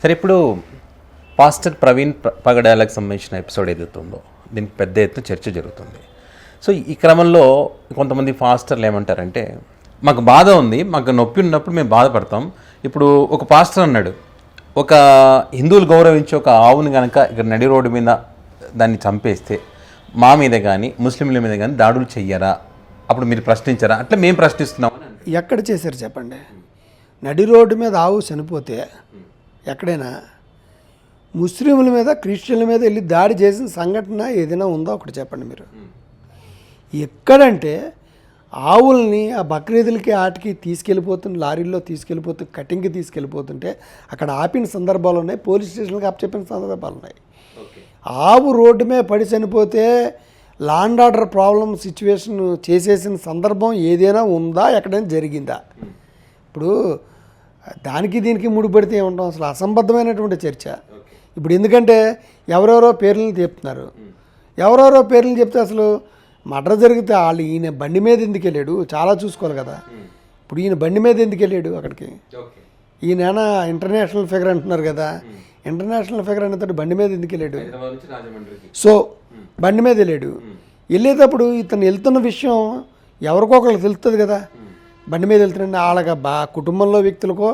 సరే, ఇప్పుడు పాస్టర్ ప్రవీణ్ పగడాలకు సంబంధించిన ఎపిసోడ్ ఏదైతే ఉందో దీనికి పెద్ద ఎత్తున చర్చ జరుగుతుంది. సో ఈ క్రమంలో కొంతమంది పాస్టర్లు ఏమంటారంటే, మాకు బాధ ఉంది, మాకు నొప్పి ఉన్నప్పుడు మేము బాధపడతాం. ఇప్పుడు ఒక పాస్టర్ అన్నాడు, ఒక హిందువులు గౌరవించి ఒక ఆవుని కనుక ఇక్కడ నడి రోడ్డు మీద దాన్ని చంపేస్తే మా మీద కానీ ముస్లింల మీద కానీ దాడులు చెయ్యరా, అప్పుడు మీరు ప్రశ్నించరా? అట్లా మేము ప్రశ్నిస్తున్నాం. ఎక్కడ చేశారు చెప్పండి? నడి రోడ్డు మీద ఆవు చనిపోతే ఎక్కడైనా ముస్లింల మీద క్రిస్టియన్ల మీద వెళ్ళి దాడి చేసిన సంఘటన ఏదైనా ఉందో ఒకటి చెప్పండి మీరు. ఎక్కడంటే ఆవుల్ని ఆ బక్రీదులకి ఆటికి తీసుకెళ్ళిపోతున్న లారీల్లో తీసుకెళ్ళిపోతూ కటింగ్కి తీసుకెళ్ళిపోతుంటే అక్కడ ఆపిన సందర్భాలు ఉన్నాయి, పోలీస్ స్టేషన్కి అప్పచెప్పిన సందర్భాలు ఉన్నాయి. ఆవు రోడ్డు మీద పడి చనిపోతే law and order problem situation చేసేసిన సందర్భం ఏదైనా ఉందా, ఎక్కడైనా జరిగిందా? ఇప్పుడు దానికి దీనికి ముడిపడితే ఏమంటాం? అసలు అసంబద్ధమైనటువంటి చర్చ. ఇప్పుడు ఎందుకంటే ఎవరెవరో పేర్లను చెప్తున్నారు, ఎవరెవరో పేర్లను చెప్తే అసలు మర్డర్ జరిగితే వాళ్ళు ఈయన బండి మీద ఎందుకు వెళ్ళాడు చాలా చూసుకోవాలి కదా. ఇప్పుడు ఈయన బండి మీద ఎందుకు వెళ్ళాడు అక్కడికి? ఈయన ఇంటర్నేషనల్ ఫిగర్ అంటున్నారు కదా, ఇంటర్నేషనల్ ఫిగర్ అనేటప్పుడు బండి మీద ఎందుకు వెళ్ళాడు? సో బండి మీద వెళ్ళాడు. వెళ్ళేటప్పుడు ఇతను వెళ్తున్న విషయం ఎవరికొకరికి తెలుస్తుంది కదా. బండి మీద వెళ్తున్నాడు, వాళ్ళకి కుటుంబంలో వ్యక్తులకో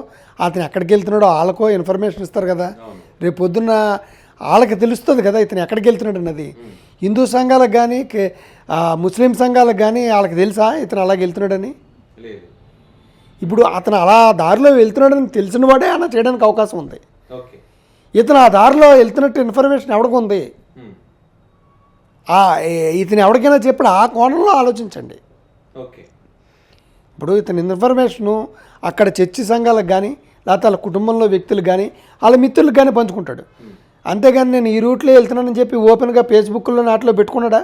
అతను ఎక్కడికి వెళ్తున్నాడో వాళ్ళకో ఇన్ఫర్మేషన్ ఇస్తారు కదా. రేపు పొద్దున్న వాళ్ళకి తెలుస్తుంది కదా ఇతను ఎక్కడికి వెళ్తున్నాడు అన్నది. హిందూ సంఘాలకు కానీ ముస్లిం సంఘాలకు కానీ వాళ్ళకి తెలుసా ఇతను అలాగే వెళ్తున్నాడని? ఇప్పుడు అతను అలా దారిలో వెళ్తున్నాడని తెలిసిన వాడే అలా చేయడానికి అవకాశం ఉంది. ఇతను ఆ దారిలో వెళ్తున్నట్టు ఇన్ఫర్మేషన్ ఎవరికి ఉంది? ఇతను ఎవరికైనా చెప్పిన ఆ కోణంలో ఆలోచించండి. ఇప్పుడు ఇతని ఇన్ఫర్మేషను అక్కడ చర్చి సంఘాలకు కానీ లేకపోతే వాళ్ళ కుటుంబంలో వ్యక్తులకు కానీ వాళ్ళ మిత్రులకు కానీ పంచుకుంటాడు. అంతేగాని నేను ఈ రూట్లో వెళ్తున్నానని చెప్పి ఓపెన్గా ఫేస్బుక్లో నాటిలో పెట్టుకున్నాడా?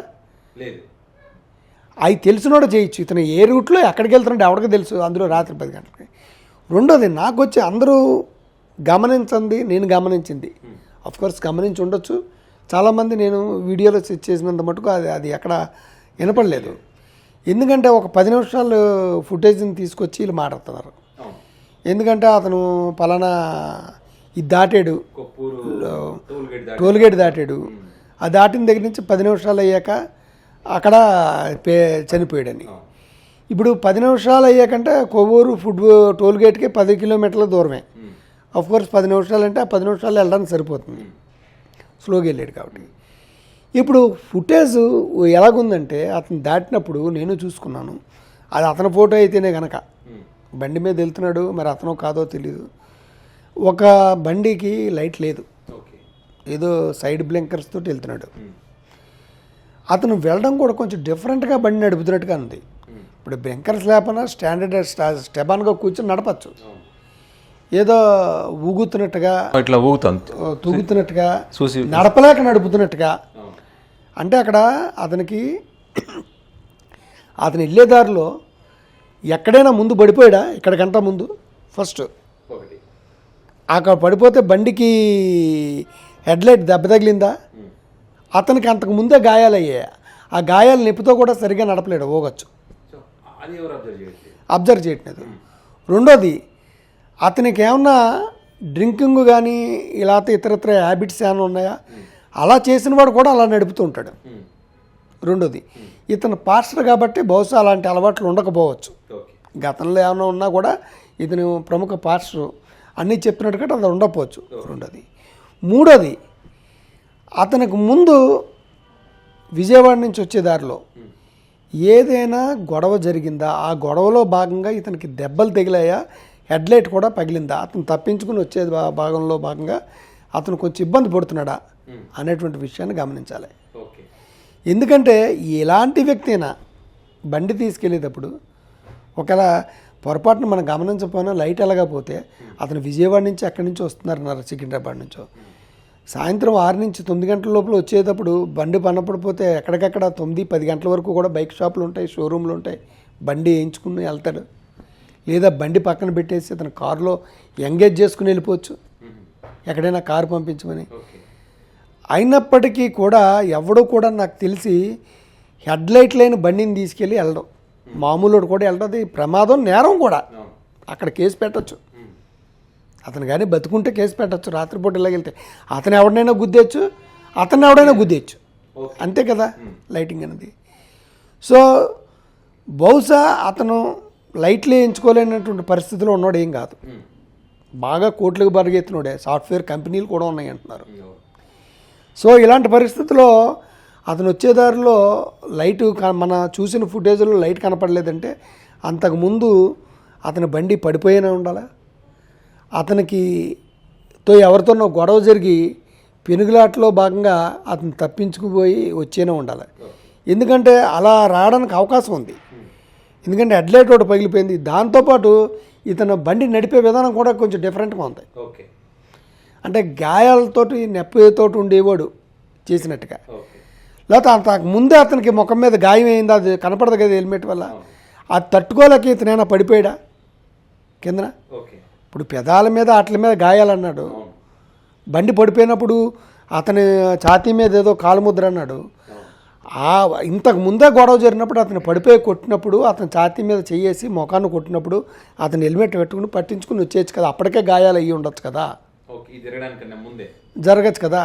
లేదు. అవి తెలిసినోడు చేయొచ్చు. ఇతను ఏ రూట్లో ఎక్కడికి వెళ్తున్నాడు ఎవరికి తెలుసు, అందులో రాత్రి 10 గంటలకి. రెండోది నాకు వచ్చి అందరూ గమనించింది, నేను గమనించింది, అఫ్కోర్స్ గమనించి ఉండొచ్చు చాలామంది, నేను వీడియోలో సెట్ చేసినంత మటుకు అది ఎక్కడ వినపడలేదు. ఎందుకంటే ఒక 10 నిమిషాలు ఫుటేజ్ని తీసుకొచ్చి వీళ్ళు మాట్లాడుతున్నారు. ఎందుకంటే అతను పలానా ఇది దాటాడు, టోల్గేట్ దాటాడు, ఆ దాటిన దగ్గర నుంచి 10 నిమిషాలు అయ్యాక అక్కడ చనిపోయాడని. ఇప్పుడు 10 నిమిషాలు అయ్యాకంటే కొవ్వూరు టోల్గేట్కి 10 కిలోమీటర్ల దూరమే. అఫ్కోర్స్ 10 నిమిషాలు అంటే ఆ 10 నిమిషాలు వెళ్ళడానికి సరిపోతుంది, స్లోగా వెళ్ళాడు కాబట్టి. ఇప్పుడు ఫుటేజ్ ఎలాగుందంటే అతను దాటినప్పుడు నేను చూసుకున్నాను, అది అతని ఫోటో అయితేనే కనుక బండి మీద వెళ్తున్నాడు, మరి అతను కాదో తెలీదు. ఒక బండికి లైట్ లేదు, ఏదో సైడ్ బ్లింకర్స్ తోటి వెళ్తున్నాడు. అతను వెళ్ళడం కూడా కొంచెం డిఫరెంట్గా బండి నడుపుతున్నట్టుగా ఉంది. ఇప్పుడు బ్లింకర్స్ లేకపోయినా స్టాండర్డ్ స్టెబాన్గా కూర్చొని నడపచ్చు, ఏదో ఊగుతున్నట్టుగా ఇట్లా తూగుతున్నట్టుగా నడపలేక నడుపుతున్నట్టుగా. అంటే అక్కడ అతనికి అతను వెళ్ళే దారిలో ఎక్కడైనా ముందు పడిపోయాడా? ఇక్కడికంటా ముందు ఫస్ట్ అక్కడ పడిపోతే బండికి హెడ్లైట్ దెబ్బ తగిలిందా? అతనికి అంతకు ముందే గాయాలయ్యాయి. ఆ గాయాలు నొప్పితో కూడా సరిగ్గా నడపలేడు, ఊగచ్చు, అబ్జర్వ్ చేయట్లేదు. రెండోది అతనికి ఏమన్నా డ్రింకింగ్ కానీ ఇలా ఇతరత్ర హ్యాబిట్స్ ఏమైనా ఉన్నాయా? అలా చేసిన వాడు కూడా అలా నడుపుతూ ఉంటాడు. రెండోది ఇతను పాస్టర్ కాబట్టి బహుశా అలాంటి అలవాట్లు ఉండకపోవచ్చు, గతంలో ఏమైనా ఉన్నా కూడా ఇతను ప్రముఖ పాస్టర్ అన్నీ చెప్పినట్టు కంటే అది ఉండకపోవచ్చు. రెండోది. మూడోది అతనికి ముందు విజయవాడ నుంచి వచ్చే దారిలో ఏదైనా గొడవ జరిగిందా? ఆ గొడవలో భాగంగా ఇతనికి దెబ్బలు తగిలాయా? హెడ్లైట్ కూడా పగిలిందా? అతను తప్పించుకుని వచ్చే భాగంలో భాగంగా అతను కొంచెం ఇబ్బంది పడుతున్నాడా అనేటువంటి విషయాన్ని గమనించాలి. ఎందుకంటే ఎలాంటి వ్యక్తి అయినా బండి తీసుకెళ్ళేటప్పుడు ఒకవేళ పొరపాటున మనం గమనించకపోయినా లైట్ ఎలాగపోతే అతను విజయవాడ నుంచి ఎక్కడి నుంచి వస్తున్నారన్నారు, సికింద్రాబాద్ నుంచో, సాయంత్రం 6 నుంచి 9 గంటల లోపల వచ్చేటప్పుడు బండి పనపడిపోతే ఎక్కడికక్కడ 9-10 గంటల వరకు కూడా బైక్ షాపులు ఉంటాయి, షోరూమ్లు ఉంటాయి, బండి వేయించుకుని వెళ్తాడు. లేదా బండి పక్కన పెట్టేసి అతను కారులో ఎంగేజ్ చేసుకుని వెళ్ళిపోవచ్చు, ఎక్కడైనా కారు పంపించమని. అయినప్పటికీ కూడా ఎవడో కూడా నాకు తెలిసి హెడ్లైట్ లేని బండిని తీసుకెళ్ళి వెళ్ళడం, మామూలు కూడా వెళ్ళడం, ప్రమాదం, నేరం కూడా, అక్కడ కేసు పెట్టచ్చు. అతను కానీ బతుకుంటే కేసు పెట్టచ్చు, రాత్రిపూట ఇలాగెళ్తే అతను ఎవరినైనా గుద్దేయచ్చు, అతను ఎవడైనా గుద్దేయచ్చు, అంతే కదా లైటింగ్ అనేది. సో బహుశా అతను లైట్లు వేయించుకోలేనటువంటి పరిస్థితిలో ఉన్నాడు ఏం కాదు, బాగా కోట్లకు పరిగెత్తినోడే, సాఫ్ట్వేర్ కంపెనీలు కూడా ఉన్నాయి అంటున్నారు. సో ఇలాంటి పరిస్థితుల్లో అతను వచ్చే దారిలో లైటు మన చూసిన ఫుటేజ్లో లైట్ కనపడలేదంటే అంతకుముందు అతని బండి పడిపోయినా ఉండాలి, అతనికి ఎవరితోనో గొడవ జరిగి పెనుగులాటలో భాగంగా అతను తప్పించుకుపోయి వచ్చేనే ఉండాలి. ఎందుకంటే అలా రావడానికి అవకాశం ఉంది, ఎందుకంటే హెడ్లైట్ ఒకటి పగిలిపోయింది, దాంతోపాటు ఇతను బండి నడిపే విధానం కూడా కొంచెం డిఫరెంట్గా ఉంది. అంటే గాయాలతోటి నెప్పతోటి ఉండేవాడు చేసినట్టుగా, లేకపోతే అంతకు ముందే అతనికి ముఖం మీద గాయం అయింది, అది కనపడదు కదా హెల్మెట్ వల్ల, అది తట్టుకోలేక ఇతనైనా పడిపోయాడా కిందన. ఇప్పుడు పెదాల మీద వాటి మీద గాయాలన్నాడు, బండి పడిపోయినప్పుడు అతని ఛాతీ మీద ఏదో కాలుముద్ర అన్నాడు. ఇంతకు ముందే గొడవ జరిగినప్పుడు అతను పడిపోయి కొట్టినప్పుడు అతని ఛాతీ మీద చెయ్యేసి ముఖాన్ని కొట్టినప్పుడు అతను హెల్మెట్ పెట్టుకుని పట్టించుకుని వచ్చేయచ్చు కదా, అప్పటికే గాయాలు అయ్యి ఉండొచ్చు కదా, జరగచ్చు కదా.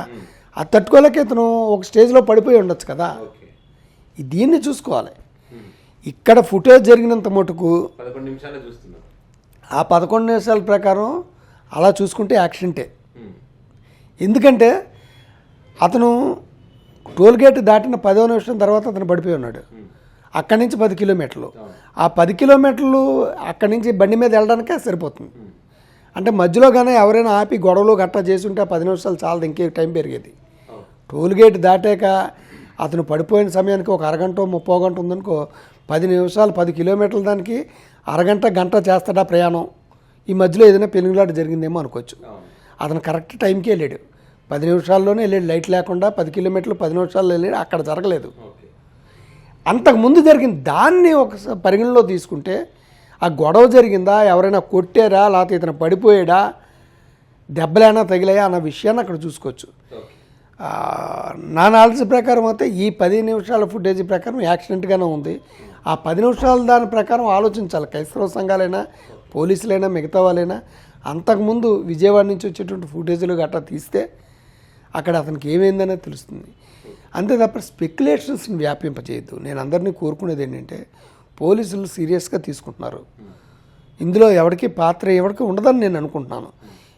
అది తట్టుకోలేక ఇతను ఒక స్టేజ్లో పడిపోయి ఉండొచ్చు కదా. దీన్ని చూసుకోవాలి. ఇక్కడ ఫుటేజ్ జరిగినంత మటుకు 11 నిమిషాలు చూస్తున్నాం, ఆ 11 నిమిషాల ప్రకారం అలా చూసుకుంటే యాక్సిడెంటే. ఎందుకంటే అతను టోల్గేట్ దాటిన 10వ నిమిషం తర్వాత అతను పడిపోయి ఉన్నాడు, అక్కడి నుంచి 10 కిలోమీటర్లు, ఆ 10 కిలోమీటర్లు అక్కడి నుంచి బండి మీద వెళ్ళడానికే సరిపోతుంది. అంటే మధ్యలో కానీ ఎవరైనా ఆపి గొడవలు గట్టా చేసి ఉంటే 10 నిమిషాలు చాలదు, ఇంకే టైం పెరిగేది. టోల్గేట్ దాటాక అతను పడిపోయిన సమయానికి ఒక అరగంట 30 గంట ఉందనుకో, 10 నిమిషాలు 10 కిలోమీటర్ల దానికి అరగంట గంట చేస్తాడా ప్రయాణం, ఈ మధ్యలో ఏదైనా పెనుగులాట జరిగిందేమో అనుకోవచ్చు. అతను కరెక్ట్ టైంకి వెళ్ళాడు, 10 నిమిషాల్లోనే వెళ్ళాడు, లైట్ లేకుండా 10 కిలోమీటర్లు 10 నిమిషాల్లో వెళ్ళాడు, అక్కడ జరగలేదు. అంతకుముందు జరిగిన దాన్ని ఒక పరిగణలో తీసుకుంటే ఆ గొడవ జరిగిందా, ఎవరైనా కొట్టారా, లేకపోతే ఇతను పడిపోయాడా, దెబ్బలైనా తగిలాయా అన్న విషయాన్ని అక్కడ చూసుకోవచ్చు. నా నాలెడ్జ్ ప్రకారం అయితే ఈ 10 నిమిషాల ఫుటేజ్ ప్రకారం యాక్సిడెంట్గానే ఉంది. ఆ 10 నిమిషాల దాని ప్రకారం ఆలోచించాలి క్రైస్తవ సంఘాలైనా, పోలీసులైనా, మిగతా వాళ్ళైనా. అంతకుముందు విజయవాడ నుంచి వచ్చేటువంటి ఫుటేజ్లు గట్రా తీస్తే అక్కడ అతనికి ఏమైందనే తెలుస్తుంది. అంతే తప్ప స్పెక్యులేషన్స్ని వ్యాపింపజేయద్దు. నేను అందరినీ కోరుకునేది ఏంటంటే పోలీసులు సీరియస్గా తీసుకుంటున్నారు, ఇందులో ఎవరికి పాత్ర ఎవరికి ఉండదని నేను అనుకుంటున్నాను.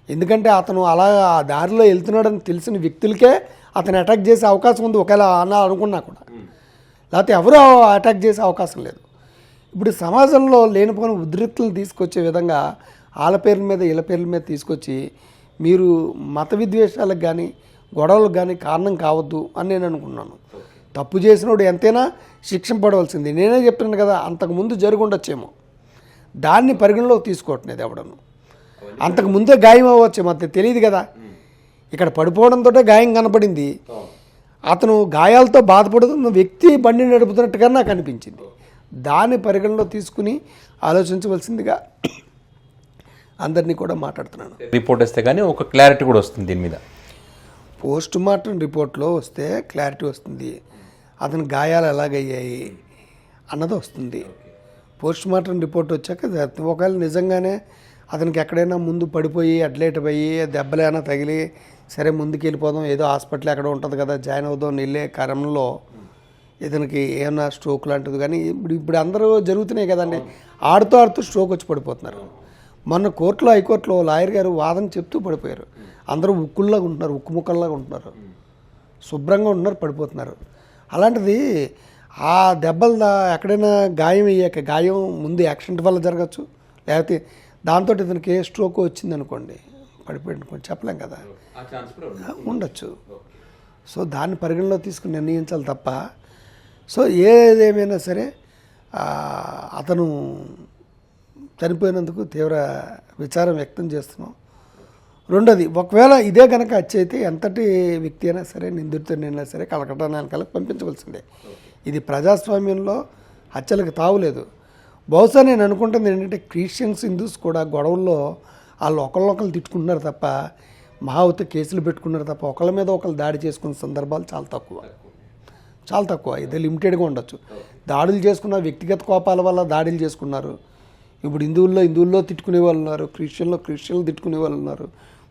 ఎందుకంటే అతను అలా ఆ దారిలో వెళ్తున్నాడని తెలిసిన వ్యక్తులకే అతను అటాక్ చేసే అవకాశం ఉంది, ఒకవేళ అలా అనుకున్నా కూడా, లేకపోతే ఎవరూ అటాక్ చేసే అవకాశం లేదు. ఇప్పుడు సమాజంలో లేనిపోయిన ఉద్రిక్తులు తీసుకొచ్చే విధంగా వాళ్ళ పేర్ల మీద వీళ్ళ పేర్ల మీద తీసుకొచ్చి మీరు మత విద్వేషాలకు కానీ గొడవలకు కానీ కారణం కావద్దు అని నేను అనుకున్నాను. తప్పు చేసినోడు ఎంతైనా శిక్షింపడవలసింది. నేనే చెప్తున్నాను కదా, అంతకుముందు జరిగి ఉండొచ్చేమో, దాన్ని పరిగణలోకి తీసుకోవట్లేదు ఎవడను. అంతకుముందే గాయం అవ్వచ్చేమో, అంతే తెలియదు కదా. ఇక్కడ పడిపోవడంతో గాయం కనపడింది, అతను గాయాలతో బాధపడుతున్న వ్యక్తి బండి నడుపుతున్నట్టుగా నాకు అనిపించింది. దాన్ని పరిగణలో తీసుకుని ఆలోచించవలసిందిగా అందరినీ కూడా మాట్లాడుతున్నాను. రిపోర్ట్ వస్తే కానీ ఒక క్లారిటీ కూడా వస్తుంది దీని మీద. పోస్ట్ మార్టం రిపోర్ట్లో వస్తే క్లారిటీ వస్తుంది, అతని గాయాలు ఎలాగయ్యాయి అన్నది వస్తుంది. పోస్ట్ మార్టం రిపోర్ట్ వచ్చాక ఒకవేళ నిజంగానే అతనికి ఎక్కడైనా ముందు పడిపోయి అడ్లైట్ పోయి దెబ్బలైనా తగిలి సరే ముందుకు వెళ్ళిపోదాం, ఏదో హాస్పిటల్ ఎక్కడ ఉంటుంది కదా జాయిన్ అవుదాం వెళ్ళే క్రమంలో ఇతనికి ఏమన్నా స్ట్రోక్ లాంటిది కానీ ఇప్పుడు అందరూ జరుగుతున్నాయి కదండి, ఆడుతూ స్ట్రోక్ వచ్చి పడిపోతున్నారు. మొన్న కోర్టులో హైకోర్టులో లాయర్ గారు వాదన చెప్తూ పడిపోయారు. అందరూ ఉక్కుల్లాగా ఉంటున్నారు, ఉక్కు ముక్కల్లాగా ఉంటున్నారు, శుభ్రంగా ఉంటున్నారు, పడిపోతున్నారు. అలాంటిది ఆ దెబ్బలు ఎక్కడైనా గాయం అయ్యాక, గాయం ముందు యాక్సిడెంట్ వల్ల జరగచ్చు, లేకపోతే దాంతో ఇతనికి ఏ స్ట్రోక్ వచ్చింది అనుకోండి పడిపోయి చెప్పలేం కదా, ఉండొచ్చు. సో దాన్ని పరిగణలో తీసుకుని నిర్ణయించాలి తప్ప, సో ఏదేమైనా సరే అతను చనిపోయినందుకు తీవ్ర విచారం వ్యక్తం చేస్తున్నాం. రెండోది, ఒకవేళ ఇదే కనుక హత్య అయితే ఎంతటి వ్యక్తి అయినా సరే, నిందితుడినైనా సరే కలకటానికి పంపించవలసిందే. ఇది ప్రజాస్వామ్యంలో హత్యలకు తావులేదు. బహుశా నేను అనుకుంటుంది ఏంటంటే క్రిస్టియన్స్, హిందూస్ కూడా గొడవల్లో వాళ్ళు ఒకళ్ళొకళ్ళు తిట్టుకుంటున్నారు తప్ప, మహావతి కేసులు పెట్టుకున్నారు తప్ప ఒకళ్ళ మీద ఒకళ్ళు దాడి చేసుకున్న సందర్భాలు చాలా తక్కువ. ఇది లిమిటెడ్గా ఉండొచ్చు. దాడులు చేసుకున్న వ్యక్తిగత కోపాల వల్ల దాడులు చేసుకున్నారు. ఇప్పుడు హిందువుల్లో తిట్టుకునే వాళ్ళు ఉన్నారు, క్రిస్టియన్లు తిట్టుకునే వాళ్ళు ఉన్నారు,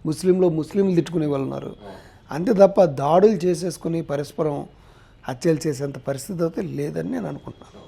ముస్లింలు తిట్టుకునే వాళ్ళు ఉన్నారు. అంతే తప్ప దాడులు చేసేసుకుని పరస్పరం హత్యలు చేసేంత పరిస్థితి అయితే లేదని నేను అనుకుంటున్నాను.